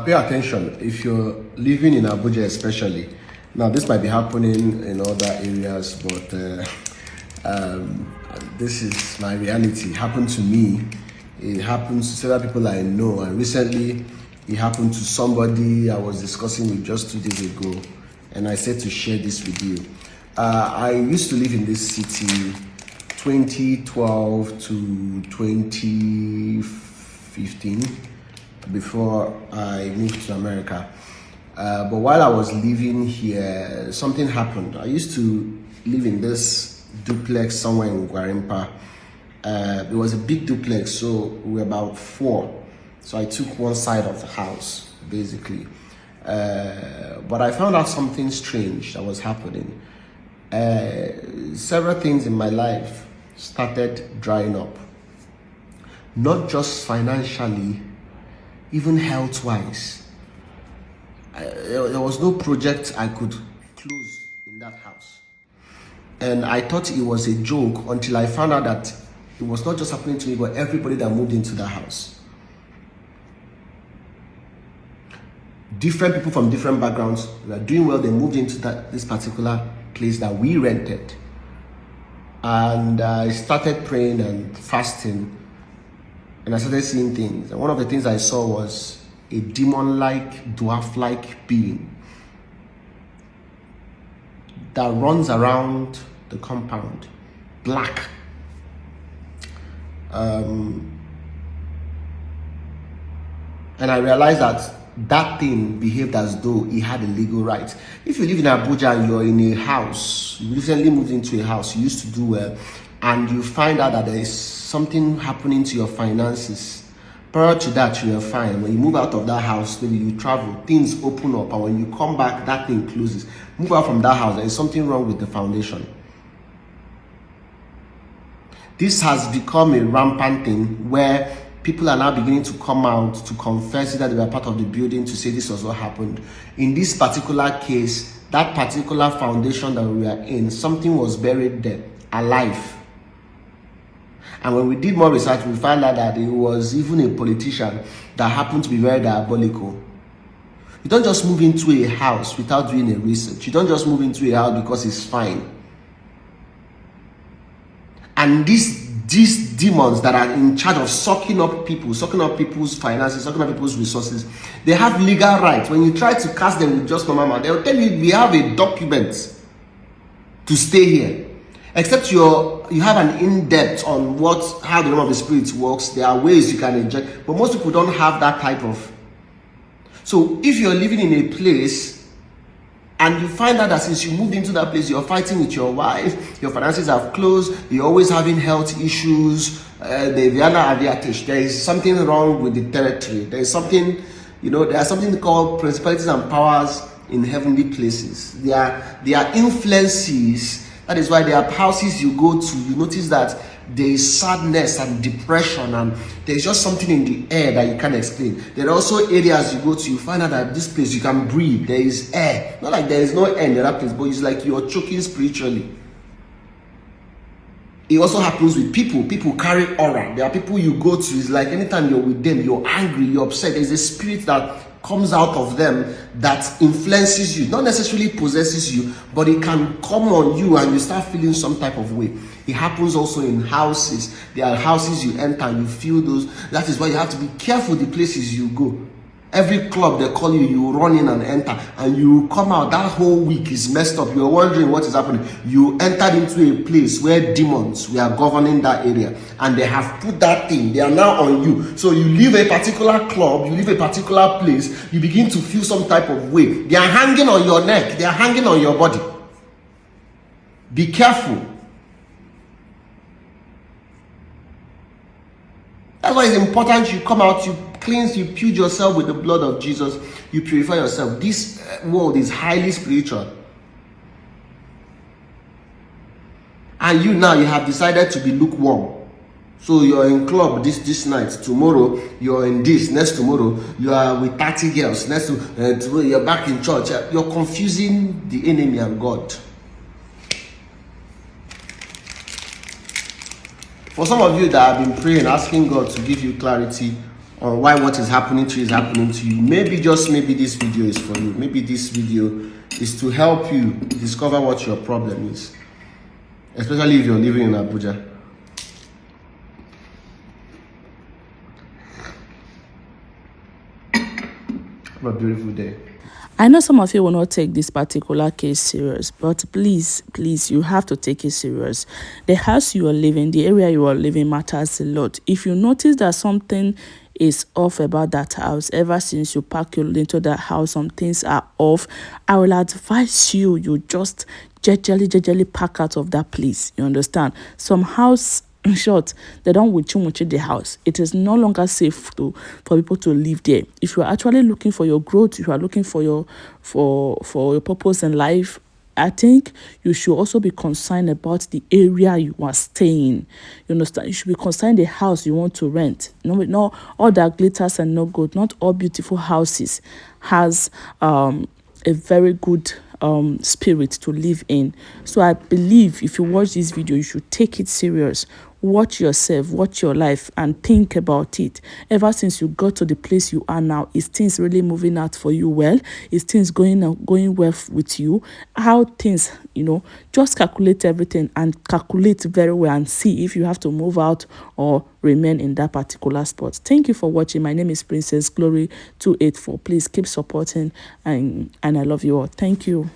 Pay attention if you're living in Abuja, especially. Now, this might be happening in other areas, but this is my reality. It happened to me. It happens to several people I know, and recently it happened to somebody I was discussing with just 2 days ago, and I said to share this with you. I used to live in this city 2012 to 2015 before I moved to America. But while I was living here, something happened. I used to live in this duplex somewhere in Gwarimpa. It was a big duplex, so we were about 4. So I took one side of the house, basically. But I found out something strange that was happening. Several things in my life started drying up. Not just financially, even health-wise. There was no project I could close in that house. And I thought it was a joke until I found out that it was not just happening to me, but everybody that moved into the house. Different people from different backgrounds were doing well. They moved into this particular place that we rented. And I started praying and fasting. And I started seeing things. And one of the things I saw was a demon-like, dwarf-like being that runs around the compound, black. And I realized that thing behaved as though he had a legal right. If you live in Abuja and you're in a house, you recently moved into a house, you used to do well, and you find out that there is something happening to your finances. Prior to that, you were fine. When you move out of that house, maybe you travel, things open up, and when you come back, that thing closes. Move out from that house, there is something wrong with the foundation. This has become a rampant thing where people are now beginning to come out to confess that they were part of the building, to say this was what happened. In this particular case, that particular foundation that we were in, something was buried there, alive. And when we did more research, we found out that it was even a politician that happened to be very diabolical. You don't just move into a house without doing a research. You don't just move into a house because it's fine. And these demons that are in charge of sucking up people's finances, sucking up people's resources, they have legal rights. When you try to cast them with just normal man, they'll tell you we have a document to stay here. Except you have an in-depth on how the realm of the spirit works. There are ways you can inject, but most people don't have that type of. So if you're living in a place and you find out that since you moved into that place, you're fighting with your wife, your finances have closed, you're always having health issues, there is something wrong with the territory. There is something, there's something called principalities and powers in heavenly places. There are influences. That is why there are houses you go to, you notice that there is sadness and depression, and there's just something in the air that you can't explain. There are also areas you go to, you find out that this place you can breathe, there is air. Not like there is no air in the other place, but it's like you're choking spiritually. It also happens with people. People carry aura. There are people you go to, it's like anytime you're with them, you're angry, you're upset. There's a spirit that comes out of them that influences you, not necessarily possesses you, but it can come on you and you start feeling some type of way. It happens also in houses. There are houses you enter and you feel those. That is why you have to be careful the places you go. Every club they call you, you run in and enter, and you come out, that whole week is messed up. You're wondering what is happening. You entered into a place where demons were governing that area, and they have put that thing, they are now on you. So you leave a particular club, you leave a particular place, you begin to feel some type of way. They are hanging on your neck, they are hanging on your body. Be careful. That's why it's important you come out, you cleanse, you purge yourself with the blood of Jesus, you purify yourself. This world is highly spiritual. And you have decided to be lukewarm. So you're in club this night, tomorrow you're in this, next tomorrow you are with 30 girls, next tomorrow you're back in church. You're confusing the enemy and God. For some of you that have been praying, asking God to give you clarity on why what is happening to you is happening to you, maybe, just maybe, this video is for you. Maybe this video is to help you discover what your problem is, especially if you're living in Abuja. Have a beautiful day. I know some of you will not take this particular case serious, but please, you have to take it serious. The house you are living, the area you are living matters a lot. If you notice that something is off about that house, ever since you park your into that house, some things are off, I will advise you just jejely pack out of that place. You understand? Some house, in short, they don't with too much in the house. It is no longer safe for people to live there. If you are actually looking for your growth, if you are looking for your purpose in life, I think you should also be concerned about the area you are staying. You understand? You should be concerned the house you want to rent. No, all that glitters and no gold. Not all beautiful houses has a very good spirit to live in. So I believe if you watch this video, you should take it serious. Watch yourself, watch your life, and think about it. Ever since you got to the place you are now, is things really moving out for you well? Is things going well with you? How things, just calculate everything and calculate very well and see if you have to move out or remain in that particular spot. Thank you for watching. My name is Princess Glory 284. Please keep supporting, and I love you all. Thank you.